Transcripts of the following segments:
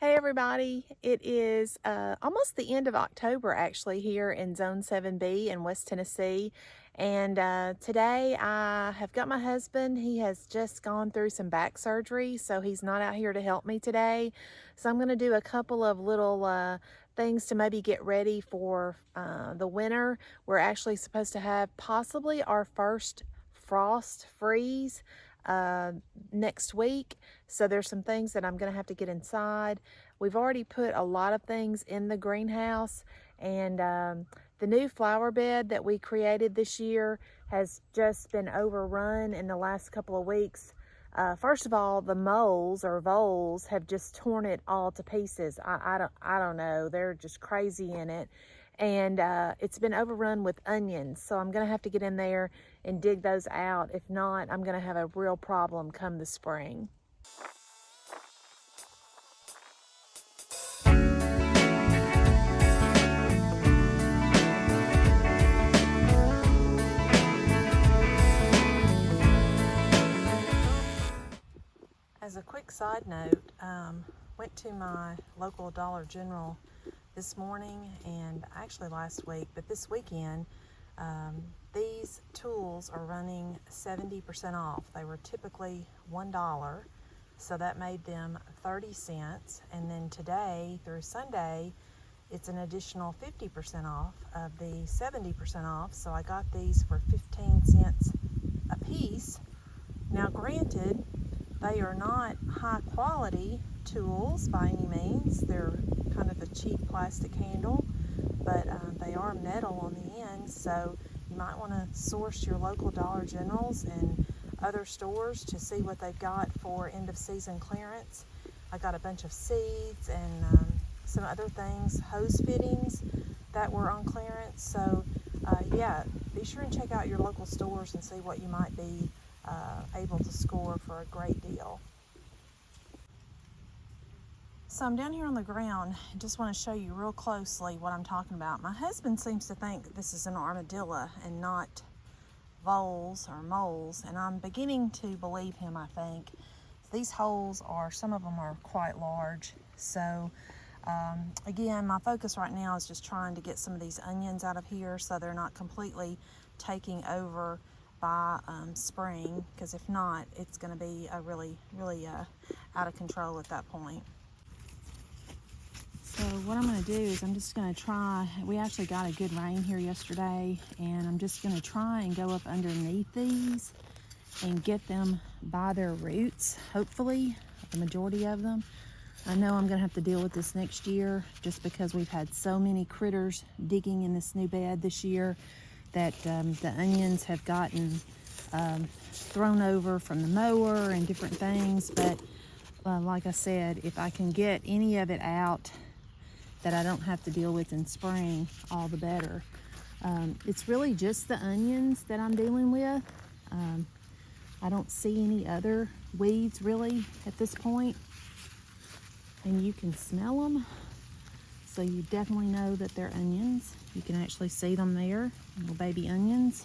Hey everybody, it is almost the end of October actually here in Zone 7B in West Tennessee. And today I have got my husband. He has just gone through some back surgery, so he's not out here to help me today. So I'm going to do a couple of little things to maybe get ready for the winter. We're actually supposed to have possibly our first frost freeze next week. So there's some things that I'm going to have to get inside. We've already put a lot of things in the greenhouse, and the new flower bed that we created this year has just been overrun in the last couple of weeks. First of all, the moles or voles have just torn it all to pieces. I don't know. They're just crazy in it. And it's been overrun with onions. So I'm going to have to get in there and dig those out. If not, I'm going to have a real problem come the spring. As a quick side note, went to my local Dollar General this morning and actually last week, but this weekend, these tools are running 70% off. They were typically $1, so that made them 30 cents. And then today through Sunday, it's an additional 50% off of the 70% off. So I got these for 15 cents a piece. Now granted, they are not high quality tools by any means. They're kind of a cheap plastic handle, but they are metal on the end, so you might want to source your local Dollar Generals and other stores to see what they've got for end of season clearance. I got a bunch of seeds and some other things, hose fittings that were on clearance. So yeah, be sure and check out your local stores and see what you might be able to score for a great deal. So I'm down here on the ground. I just want to show you real closely what I'm talking about. My husband seems to think this is an armadillo and not voles or moles, and I'm beginning to believe him, I think. These holes are, some of them are quite large. So again, my focus right now is just trying to get some of these onions out of here so they're not completely taking over by spring, because if not, it's going to be a really out of control at that point. So what I'm going to do is I'm just going to try, we actually got a good rain here yesterday, and I'm just going to try and go up underneath these and get them by their roots, hopefully, the majority of them. I know I'm going to have to deal with this next year just because we've had so many critters digging in this new bed this year that the onions have gotten thrown over from the mower and different things. But like I said, if I can get any of it out that I don't have to deal with in spring, all the better. It's really just the onions that I'm dealing with. I don't see any other weeds really at this point. And you can smell them, so you definitely know that they're onions. You can actually see them there, little baby onions.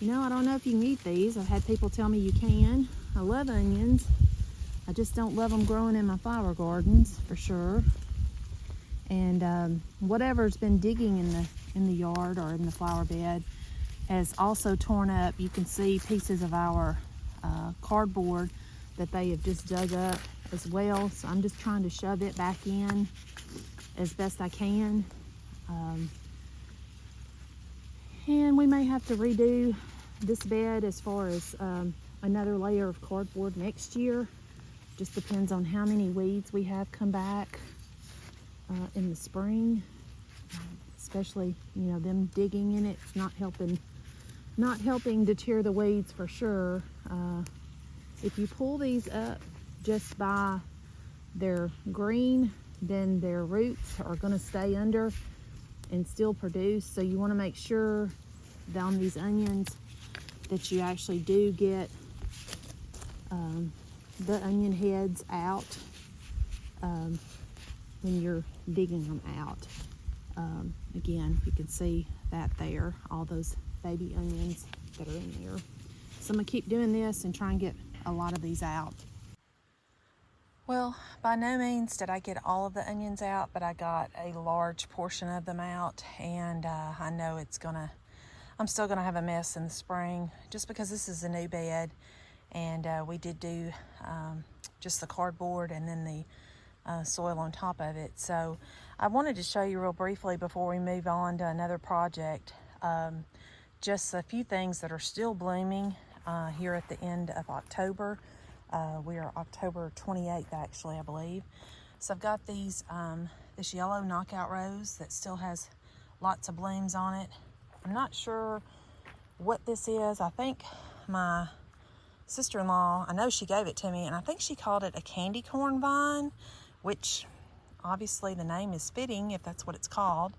You know, I don't know if you can eat these. I've had people tell me you can. I love onions. I just don't love them growing in my flower gardens, for sure. And whatever's been digging in the yard or in the flower bed has also torn up. You can see pieces of our cardboard that they have just dug up as well. So I'm just trying to shove it back in as best I can. And we may have to redo this bed as far as another layer of cardboard next year. Just depends on how many weeds we have come back in the spring. Especially, you know, them digging in it's not helping deter the weeds for sure. If you pull these up just by their green, then their roots are going to stay under and still produce. So you want to make sure that on these onions that you actually do get the onion heads out when you're digging them out. Again, you can see that there, all those baby onions that are in there. So I'm going to keep doing this and try and get a lot of these out. Well, by no means did I get all of the onions out, but I got a large portion of them out, and I know I'm still gonna have a mess in the spring just because this is a new bed, and we did do just the cardboard and then the soil on top of it. So I wanted to show you real briefly before we move on to another project, just a few things that are still blooming here at the end of October. We are October 28th, actually, I believe. So I've got this yellow knockout rose that still has lots of blooms on it. I'm not sure what this is. I think my sister-in-law, I know she gave it to me, and I think she called it a candy corn vine, which obviously the name is fitting if that's what it's called.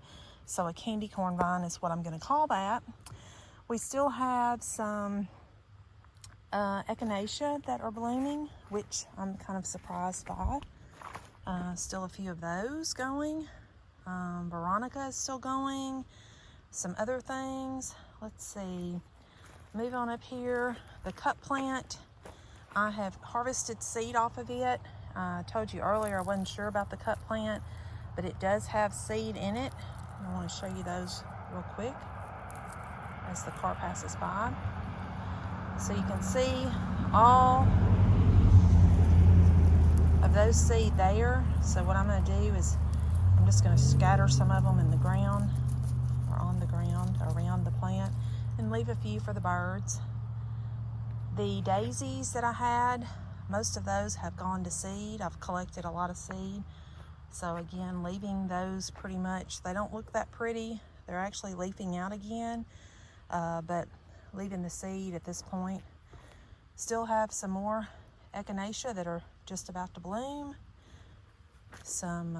So a candy corn vine is what I'm going to call that. We still have some echinacea that are blooming, which I'm kind of surprised by. Still a few of those going. Veronica is still going. Some other things. Let's see. Move on up here. The cup plant, I have harvested seed off of it. I told you earlier I wasn't sure about the cup plant, but it does have seed in it. I want to show you those real quick as the car passes by. So you can see all of those seed there. So what I'm going to do is I'm just going to scatter some of them in the ground or on the ground around the plant and leave a few for the birds. The daisies that I had, most of those have gone to seed. I've collected a lot of seed. So again, leaving those pretty much, they don't look that pretty. They're actually leafing out again, but leaving the seed at this point. Still have some more echinacea that are just about to bloom. Some,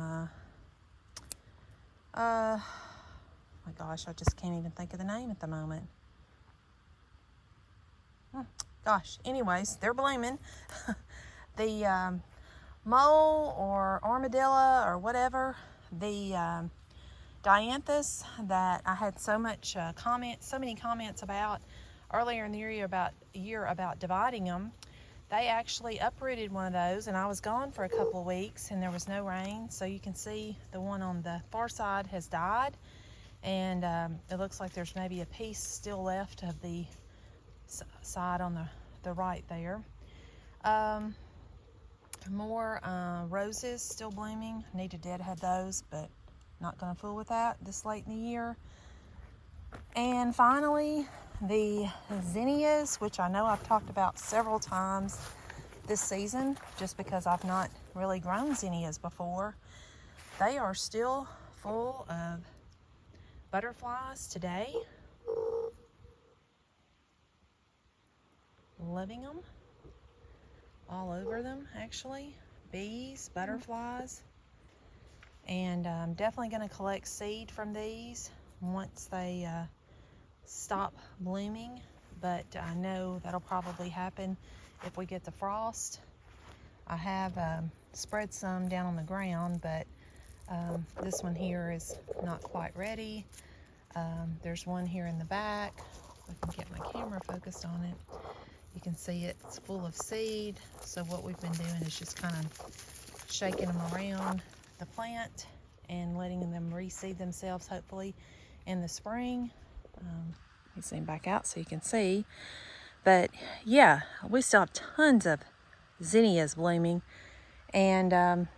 my gosh, I just can't even think of the name at the moment. Gosh, anyways, they're blooming. The mole or armadillo or whatever, the dianthus that I had so many comments about earlier in the year about dividing them. They actually uprooted one of those, and I was gone for a couple of weeks and there was no rain, so you can see the one on the far side has died, and it looks like there's maybe a piece still left of the side on the right there. More roses still blooming. Need to deadhead those, but not going to fool with that this late in the year. And finally, the zinnias, which I know I've talked about several times this season, just because I've not really grown zinnias before. They are still full of butterflies today. Loving them. All over them, actually. Bees, butterflies. And I'm definitely going to collect seed from these once they stop blooming, but I know that'll probably happen if we get the frost. I have spread some down on the ground, but this one here is not quite ready. There's one here in the back. I can get my camera focused on it. You can see it's full of seed. So what we've been doing is just kind of shaking them around the plant and letting them reseed themselves hopefully in the spring. Let me zoom back out so you can see. But yeah, we still have tons of zinnias blooming, and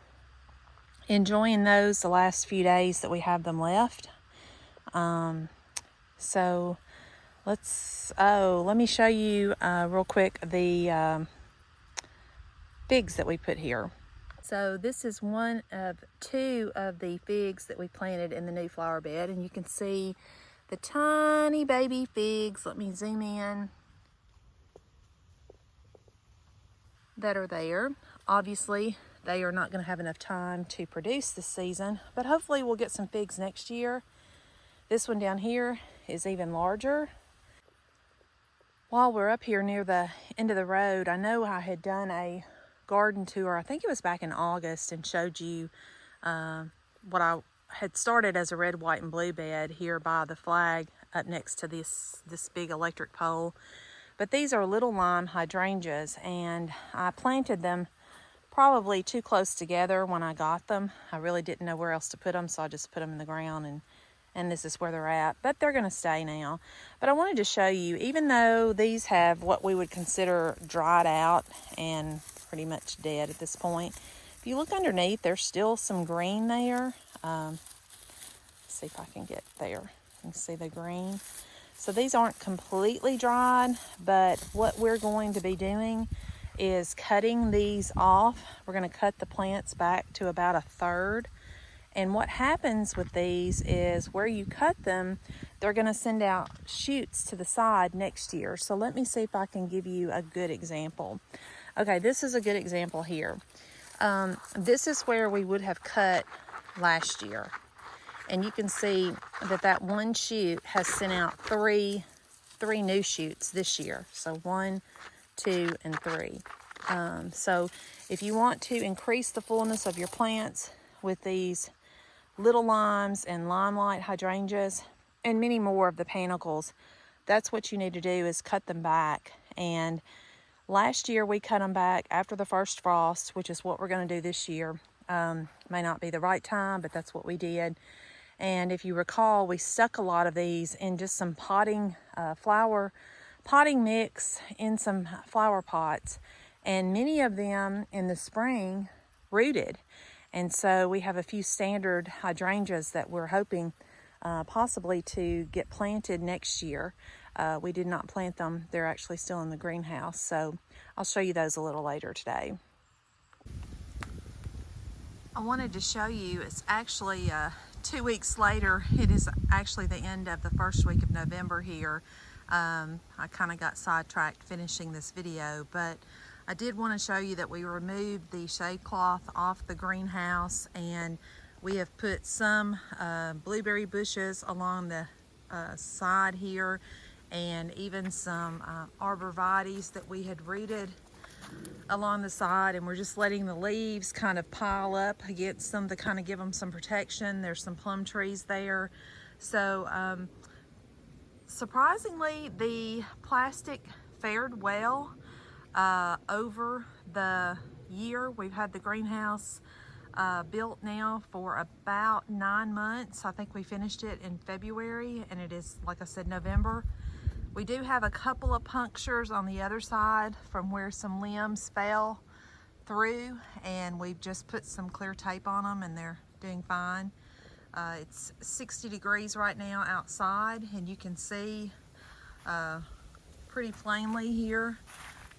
enjoying those the last few days that we have them left. So let me show you real quick the figs that we put here. So this is one of two of the figs that we planted in the new flower bed, and you can see the tiny baby figs. Let me zoom in. That are there. Obviously, they are not going to have enough time to produce this season, but hopefully we'll get some figs next year. This one down here is even larger. While we're up here near the end of the road, I know I had done a garden tour, I think it was back in August, and showed you what I had started as a red, white, and blue bed here by the flag up next to this big electric pole. But these are little lime hydrangeas, and I planted them probably too close together when I got them. I really didn't know where else to put them, so I just put them in the ground, and this is where they're at. But they're going to stay now. But I wanted to show you, even though these have what we would consider dried out and pretty much dead at this point, if you look underneath, there's still some green there. Let's see if I can get there. You can see the green. So these aren't completely dried, but what we're going to be doing is cutting these off. We're going to cut the plants back to about 1/3. And what happens with these is where you cut them, they're going to send out shoots to the side next year. So let me see if I can give you a good example. Okay, this is a good example here. This is where we would have cut last year. And you can see that one shoot has sent out three new shoots this year. So 1, 2, and 3. So if you want to increase the fullness of your plants with these little limes and limelight hydrangeas and many more of the panicles, that's what you need to do, is cut them back. And last year we cut them back after the first frost, which is what we're going to do this year. May not be the right time, but that's what we did. And if you recall, we stuck a lot of these in just some potting mix in some flower pots, and many of them in the spring rooted. And so we have a few standard hydrangeas that we're hoping possibly to get planted next year. We did not plant them. They're actually still in the greenhouse. So I'll show you those a little later today. I wanted to show you, it's actually 2 weeks later. It is actually the end of the first week of November here. I kind of got sidetracked finishing this video, but I did want to show you that we removed the shade cloth off the greenhouse, and we have put some blueberry bushes along the side here, and even some arborvitaes that we had rooted along the side, and we're just letting the leaves kind of pile up against them to kind of give them some protection. There's some plum trees there. So surprisingly, the plastic fared well. Over the year. We've had the greenhouse built now for about 9 months. I think we finished it in February, and it is, like I said, November. We do have a couple of punctures on the other side from where some limbs fell through, and we've just put some clear tape on them, and they're doing fine. It's 60 degrees right now outside, and you can see pretty plainly here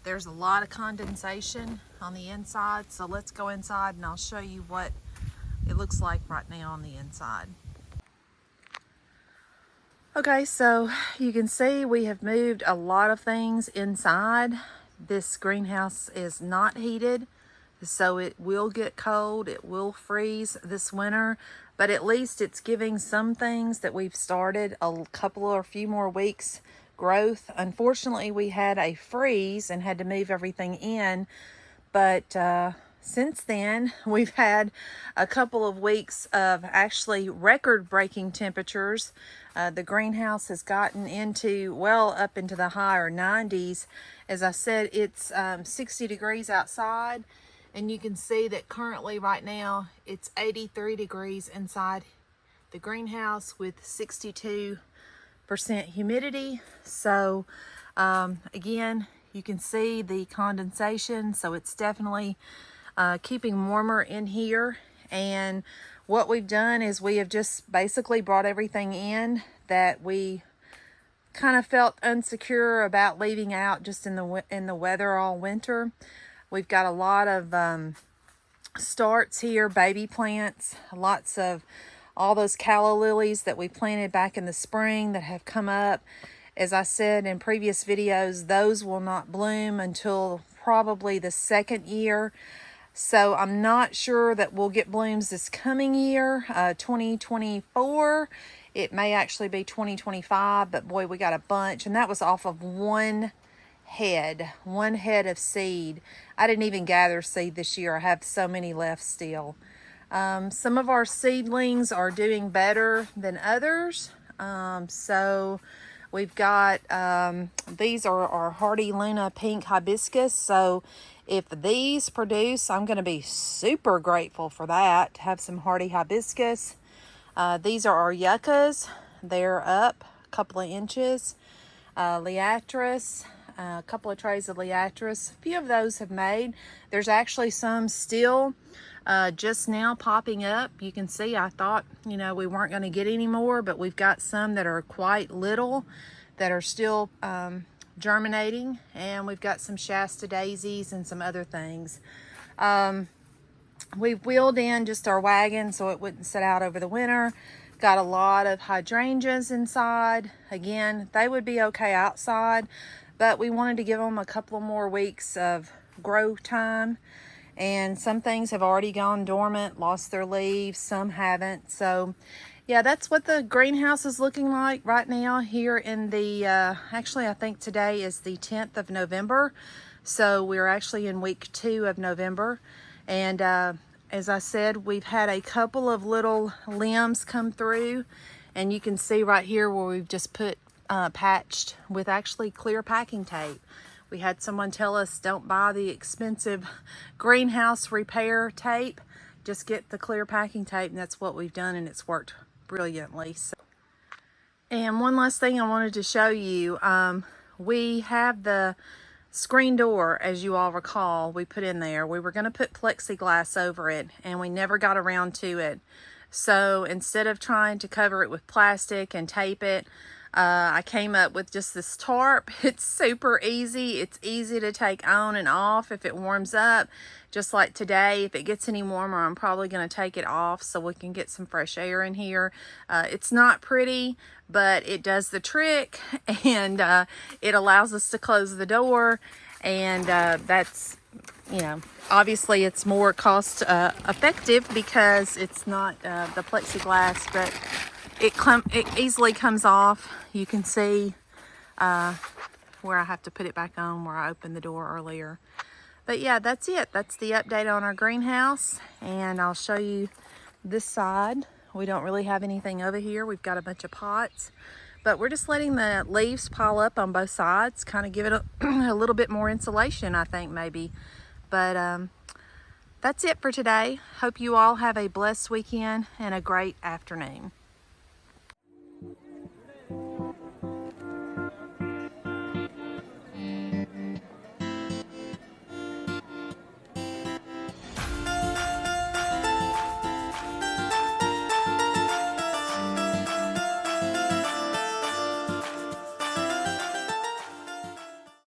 there's a lot of condensation on the inside. So let's go inside and I'll show you what it looks like right now on the inside. Okay, so you can see we have moved a lot of things inside. This greenhouse is not heated, so it will get cold, it will freeze this winter, but at least it's giving some things that we've started a couple or a few more weeks growth. Unfortunately, we had a freeze and had to move everything in, but since then we've had a couple of weeks of actually record-breaking temperatures. The greenhouse has gotten into well up into the higher 90s. As I said, it's 60 degrees outside, and you can see that currently right now it's 83 degrees inside the greenhouse with 62% humidity. So again, you can see the condensation, so it's definitely keeping warmer in here. And what we've done is we have just basically brought everything in that we kind of felt insecure about leaving out just in the weather all winter. We've got a lot of starts here, baby plants, lots of all those calla lilies that we planted back in the spring that have come up. As I said in previous videos, those will not bloom until probably the second year. So I'm not sure that we'll get blooms this coming year, 2024. It may actually be 2025, but boy, we got a bunch. And that was off of one head of seed. I didn't even gather seed this year. I have so many left still. Some of our seedlings are doing better than others. So we've got, these are our Hardy Luna pink hibiscus. So If these produce, I'm going to be super grateful for that, to have some hardy hibiscus. These are our yuccas. They're up a couple of inches. Liatris, a couple of trays of liatris. A few of those have made. There's actually some still just now popping up. You can see I thought, you know, we weren't going to get any more, but we've got some that are quite little that are still germinating, and we've got some Shasta daisies and some other things. We've wheeled in just our wagon so it wouldn't sit out over the winter. Got a lot of hydrangeas inside. Again, they would be okay outside, but we wanted to give them a couple more weeks of grow time. And some things have already gone dormant, lost their leaves, some haven't. So yeah, that's what the greenhouse is looking like right now here in the, actually I think today is the 10th of November. So we're actually in week 2 of November. And as I said, we've had a couple of little limbs come through, and you can see right here where we've just put patched with actually clear packing tape. We had someone tell us, don't buy the expensive greenhouse repair tape, just get the clear packing tape, and that's what we've done, and it's worked brilliantly. So, and one last thing I wanted to show you, we have the screen door, as you all recall, we put in there. We were going to put plexiglass over it, and we never got around to it. So instead of trying to cover it with plastic and tape it, I came up with just this tarp. It's super easy. It's easy to take on and off if it warms up. Just like today, if it gets any warmer, I'm probably going to take it off so we can get some fresh air in here. It's not pretty, but it does the trick, and it allows us to close the door. And that's, you know, obviously it's more cost effective because it's not the plexiglass, but it easily comes off. You can see where I have to put it back on where I opened the door earlier. But yeah, that's it. That's the update on our greenhouse, and I'll show you this side. We don't really have anything over here. We've got a bunch of pots, but we're just letting the leaves pile up on both sides, kind of give it a little bit more insulation, I think, maybe. But that's it for today. Hope you all have a blessed weekend and a great afternoon.